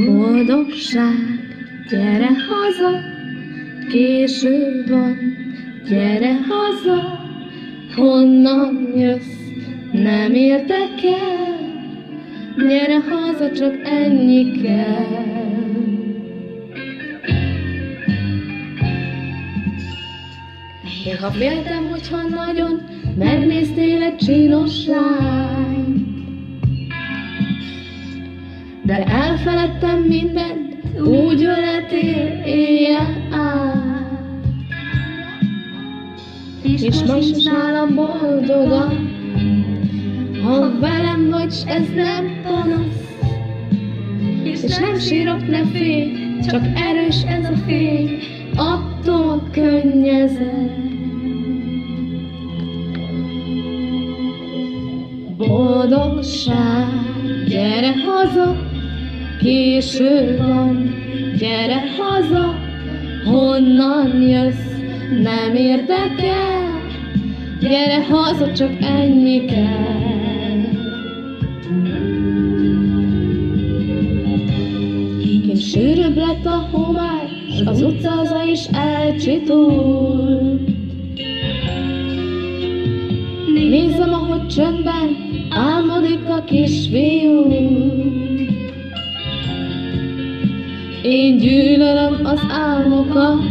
Boldogság, gyere haza, késő van, gyere haza, honnan jössz, nem érdekel, gyere haza, csak ennyi kell. Néha féltem, hogyha nagyon megnéztél egy csinos lányt, de elfeledtem mindent, úgy öleltél éjjel át. És most is nálam boldogan, ha velem vagy, s ez nem panasz. És nem sírok, ne félj, csak erős ez a fény, attól könnyezek. Boldogság, gyere haza, késő van, gyere haza, honnan jössz, nem érdekel, gyere haza, csak ennyi kell. Kint sűrűbb lett a homály, s az utcaza is elcsitult. Nézem, ahogy csöndben álmodik a kisfiú. Én gyűlölöm az álmokat,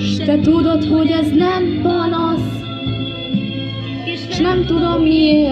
s te tudod, hogy ez nem panasz, s nem tudom miért.